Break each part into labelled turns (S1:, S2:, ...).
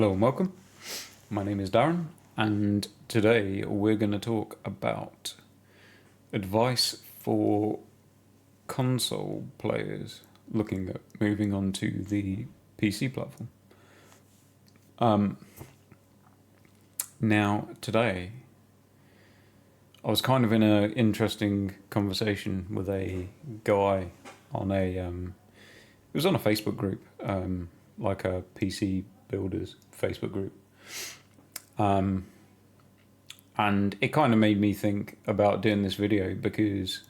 S1: Hello and welcome. My name is Darren, and today we're going to talk about advice for console players looking at moving on to the PC platform. Now, today, I was kind of in an interesting conversation with a guy on it was on a Facebook group, like a PC builders Facebook group. And it kind of made me think about doing this video because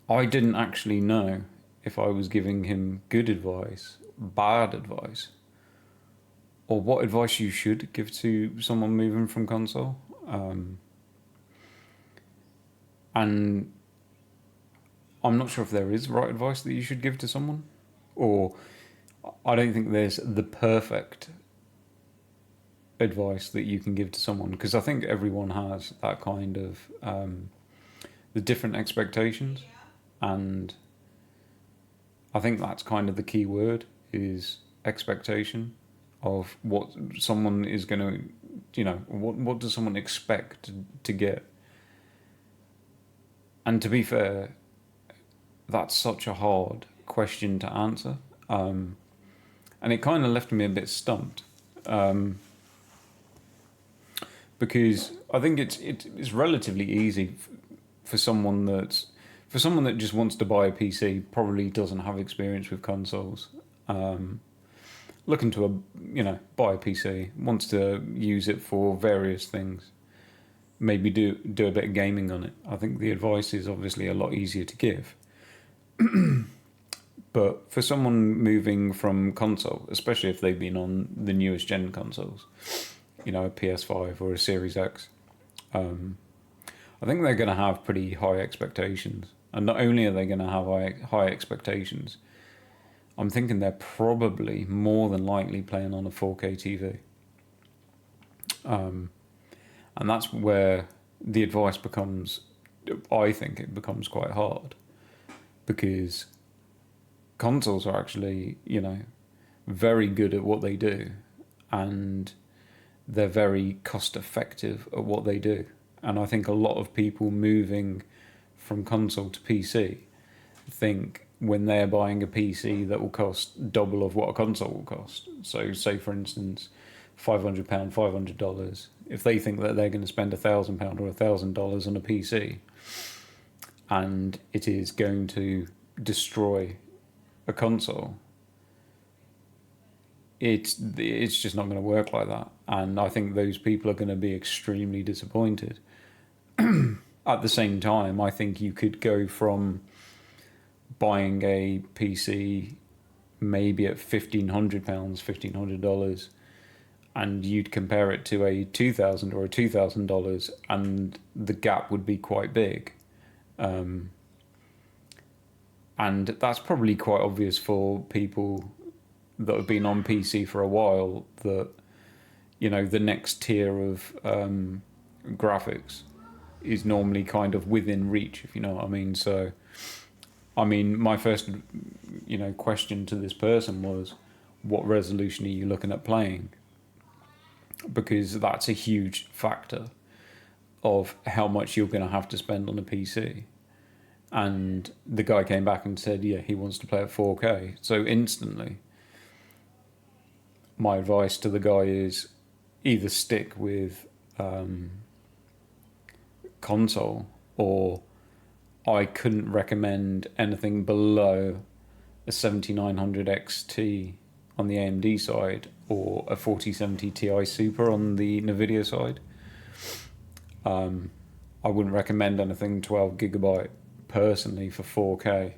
S1: I didn't actually know if I was giving him good advice, bad advice, or what advice you should give to someone moving from console. And I'm not sure if there is right advice that you should give to someone, or I don't think there's the perfect advice that you can give to someone, because I think everyone has that kind of the different expectations, and I think that's kind of the key word is expectation of what someone is going to, what does someone expect to get. And to be fair, that's such a hard question to answer, and it kind of left me a bit stumped, because I think it's relatively easy for someone that just wants to buy a PC, probably doesn't have experience with consoles, looking to buy a PC, wants to use it for various things, maybe do a bit of gaming on it. I think the advice is obviously a lot easier to give. But for someone moving from console, especially if they've been on the newest gen consoles, a PS5 or a Series X, I think they're going to have pretty high expectations. And not only are they going to have high expectations, I'm thinking they're probably more than likely playing on a 4K TV. And that's where the advice becomes, I think it becomes quite hard, because consoles are actually, very good at what they do, and they're very cost effective at what they do. And I think a lot of people moving from console to PC think when they're buying a PC that will cost double of what a console will cost. So say for instance, £500, $500, if they think that they're going to spend £1,000 or $1,000 on a PC, and it is going to destroy a console, it's just not going to work like that. And I think those people are going to be extremely disappointed. At the same time, I think you could go from buying a PC maybe at £1,500, $1,500, and you'd compare it to a $2,000 or a $2,000, and the gap would be quite big. And that's probably quite obvious for people that have been on PC for a while, that, the next tier of graphics is normally kind of within reach, if you know what I mean. So, my first, question to this person was, what resolution are you looking at playing? Because that's a huge factor of how much you're going to have to spend on a PC. And the guy came back and said, yeah, he wants to play at 4K. So instantly, my advice to the guy is either stick with console, or I couldn't recommend anything below a 7900 XT on the AMD side, or a 4070 Ti Super on the Nvidia side. I wouldn't recommend anything 12 gigabyte personally for 4K,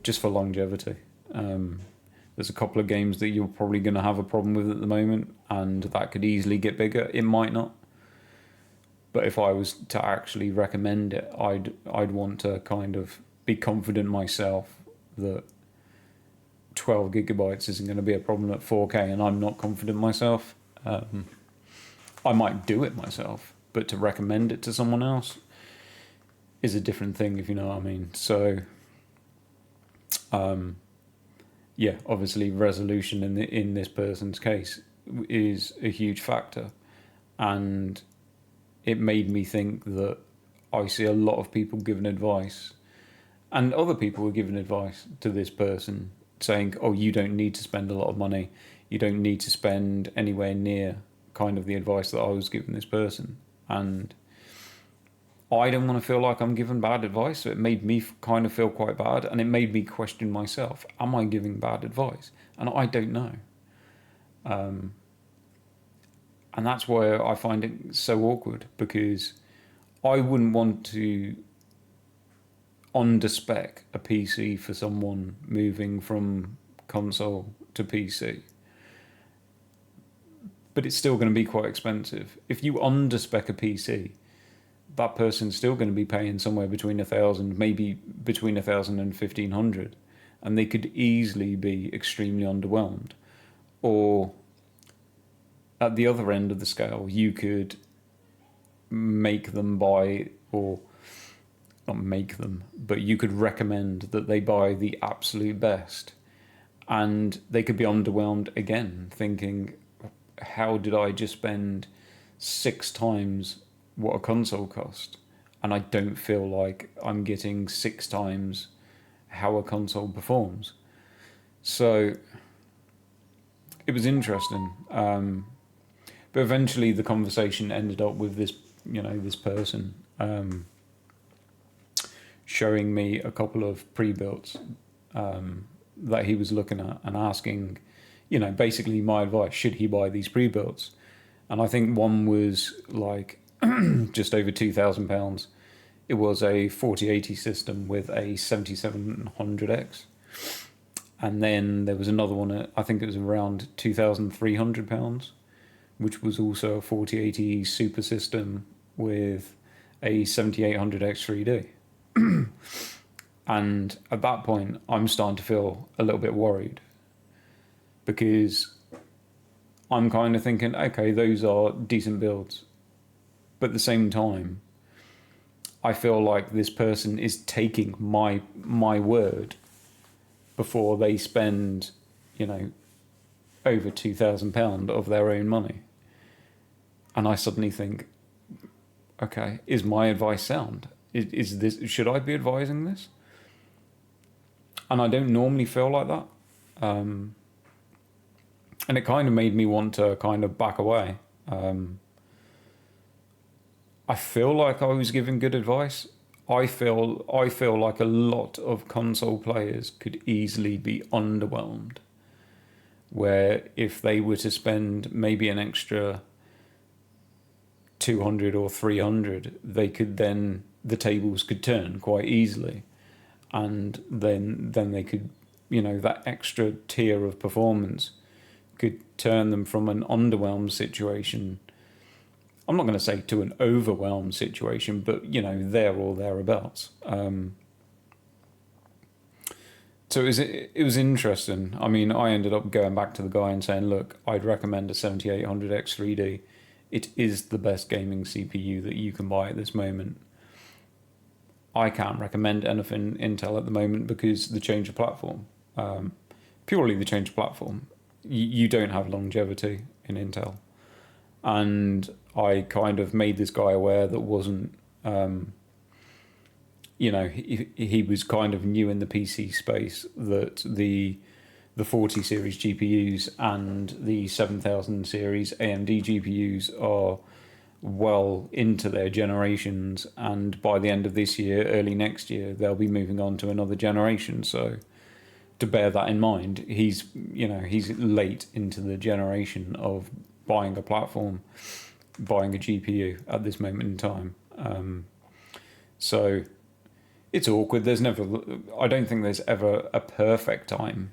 S1: just for longevity. There's a couple of games that you're probably going to have a problem with at the moment, and that could easily get bigger. It might not, but if I was to actually recommend it, I'd want to kind of be confident myself that 12 gigabytes isn't going to be a problem at 4K, and I'm not confident myself. I might do it myself, but to recommend it to someone else is a different thing, if you know what I mean. So yeah, obviously resolution in this person's case is a huge factor, and it made me think that I see a lot of people giving advice, and other people were giving advice to this person saying, "Oh, you don't need to spend a lot of money. You don't need to spend anywhere near kind of the advice that I was giving this person." And I don't want to feel like I'm giving bad advice, so it made me kind of feel quite bad, and it made me question myself: am I giving bad advice? And I don't know. And that's where I find it so awkward, because I wouldn't want to underspec a PC for someone moving from console to PC. But it's still going to be quite expensive. If you underspec a PC, that person's still going to be paying somewhere between 1,000, maybe between 1,000 and 1,500, and they could easily be extremely underwhelmed. Or at the other end of the scale, you could make them buy, or not make them, but you could recommend that they buy the absolute best, and they could be underwhelmed again, thinking, how did I just spend 6 times what a console cost, and I don't feel like I'm getting 6 times how a console performs? So it was interesting, but eventually the conversation ended up with this, this person showing me a couple of pre-builts that he was looking at, and asking, basically my advice: should he buy these pre-builts? And I think one was like just over £2,000. It was a 4080 system with a 7700X. And then there was another one at, I think it was around £2,300, which was also a 4080 super system with a 7800X 3D. And at that point, I'm starting to feel a little bit worried, because I'm kind of thinking, okay, those are decent builds. But at the same time, I feel like this person is taking my word before they spend, over £2,000 of their own money. And I suddenly think, okay, is my advice sound? Is this, should I be advising this? And I don't normally feel like that. And it kind of made me want to kind of back away. I feel like I was giving good advice. I feel like a lot of console players could easily be underwhelmed, where if they were to spend maybe an extra 200 or 300, the tables could turn quite easily, and then they could, that extra tier of performance could turn them from an underwhelmed situation, I'm not going to say to an overwhelmed situation, but there or thereabouts. So it was interesting. I mean, I ended up going back to the guy and saying, look, I'd recommend a 7800X 3D. It is the best gaming CPU that you can buy at this moment. I can't recommend anything Intel at the moment because the change of platform. Purely the change of platform. You don't have longevity in Intel. And I kind of made this guy aware that wasn't, he was kind of new in the PC space, that the 40 series GPUs and the 7000 series AMD GPUs are well into their generations, and by the end of this year, early next year, they'll be moving on to another generation. So to bear that in mind, he's late into the generation of buying a platform, buying a GPU at this moment in time. So it's awkward. I don't think there's ever a perfect time.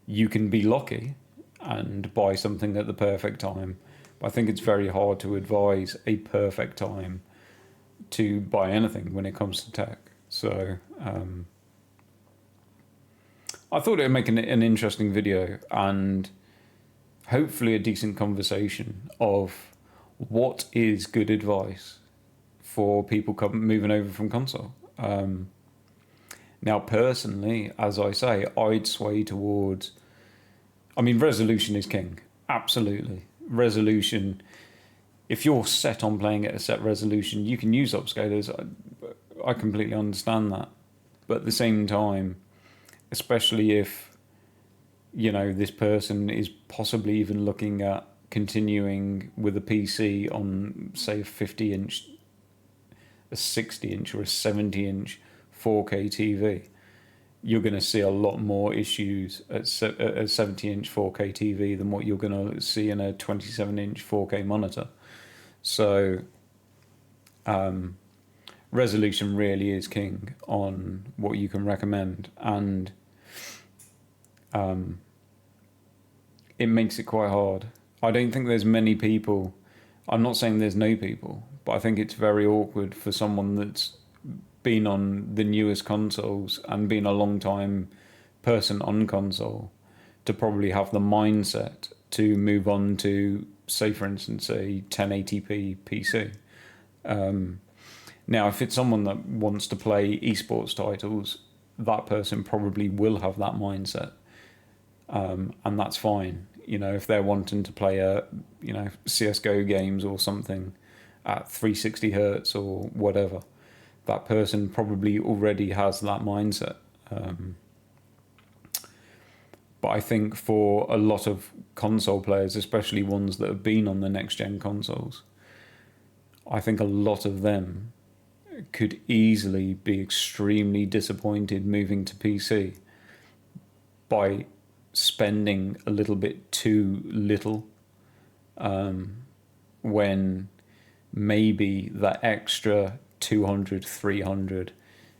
S1: You can be lucky and buy something at the perfect time. But I think it's very hard to advise a perfect time to buy anything when it comes to tech. So I thought it would make an interesting video, and hopefully a decent conversation of what is good advice for people moving over from console. Now, personally, as I say, I'd sway towards. I mean, resolution is king. Absolutely, resolution. If you're set on playing at a set resolution, you can use upscalers. I completely understand that, but at the same time, especially if this person is possibly even looking at continuing with a PC on, say, a 50-inch, a 60-inch, or a 70-inch 4K TV, you're going to see a lot more issues at a 70-inch 4K TV than what you're going to see in a 27-inch 4K monitor. So, resolution really is king on what you can recommend, and it makes it quite hard. I don't think there's many people. I'm not saying there's no people, but I think it's very awkward for someone that's been on the newest consoles and been a long time person on console to probably have the mindset to move on to, say, for instance, a 1080p PC. Now, if it's someone that wants to play esports titles, that person probably will have that mindset, and that's fine. If they're wanting to play CS:GO games or something at 360 hertz or whatever, that person probably already has that mindset. But I think for a lot of console players, especially ones that have been on the next gen consoles, I think a lot of them could easily be extremely disappointed moving to PC by spending a little bit too little, when maybe that extra 200, 300,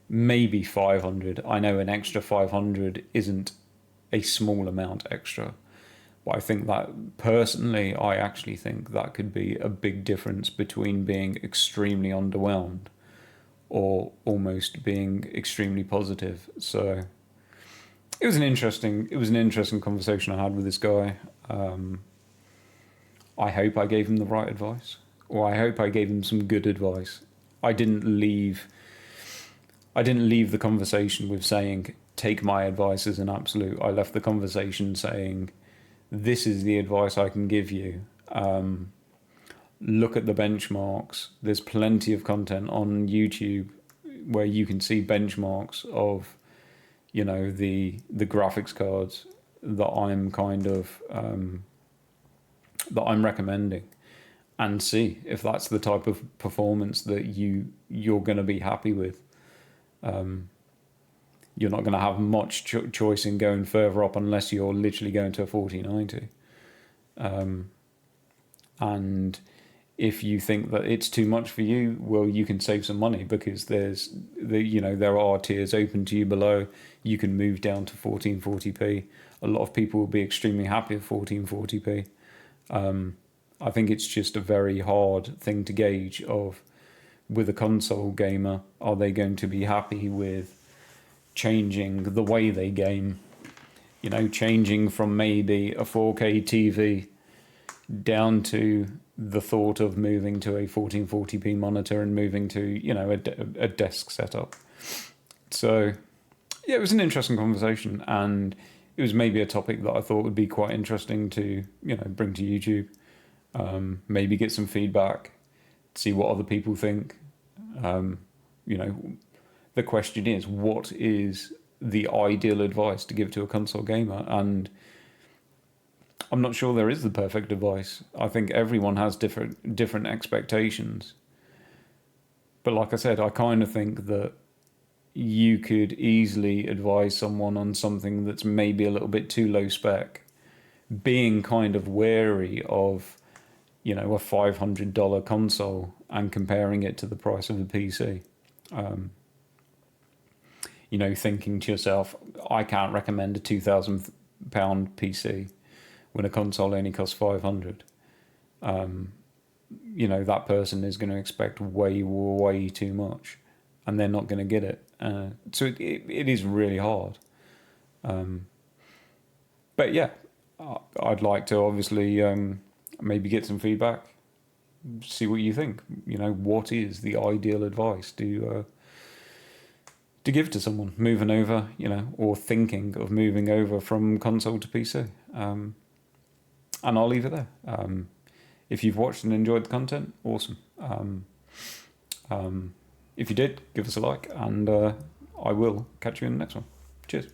S1: maybe 500. I know an extra 500 isn't a small amount extra, but I think that personally, I actually think that could be a big difference between being extremely underwhelmed or almost being extremely positive. So it was an interesting conversation I had with this guy. I hope I gave him the right advice, or I hope I gave him some good advice. I didn't leave the conversation with saying, take my advice as an absolute. I left the conversation saying, this is the advice I can give you. Look at the benchmarks. There's plenty of content on YouTube where you can see benchmarks of, the graphics cards that I'm that I'm recommending, and see if that's the type of performance that you're going to be happy with. You're not going to have much choice in going further up unless you're literally going to a 4090. And if you think that it's too much for you, well, you can save some money, because there are tiers open to you below. You can move down to 1440p. A lot of people will be extremely happy with 1440p. I think it's just a very hard thing to gauge with a console gamer. Are they going to be happy with changing the way they game? Changing from maybe a 4K TV down to the thought of moving to a 1440p monitor and moving to a desk setup. So yeah, it was an interesting conversation, and it was maybe a topic that I thought would be quite interesting to bring to YouTube. Maybe get some feedback, see what other people think. The question is, what is the ideal advice to give to a console gamer? And I'm not sure there is the perfect advice. I think everyone has different expectations. But like I said, I kind of think that you could easily advise someone on something that's maybe a little bit too low spec, being kind of wary of, a $500 console and comparing it to the price of a PC. Thinking to yourself, I can't recommend a £2,000 PC when a console only costs 500. That person is going to expect way too much, and they're not going to get it. So it is really hard. But yeah, I'd like to obviously maybe get some feedback, see what you think. What is the ideal advice? to give to someone moving over, or thinking of moving over from console to PC. And I'll leave it there. If you've watched and enjoyed the content, awesome. If you did, give us a like, and I will catch you in the next one. Cheers.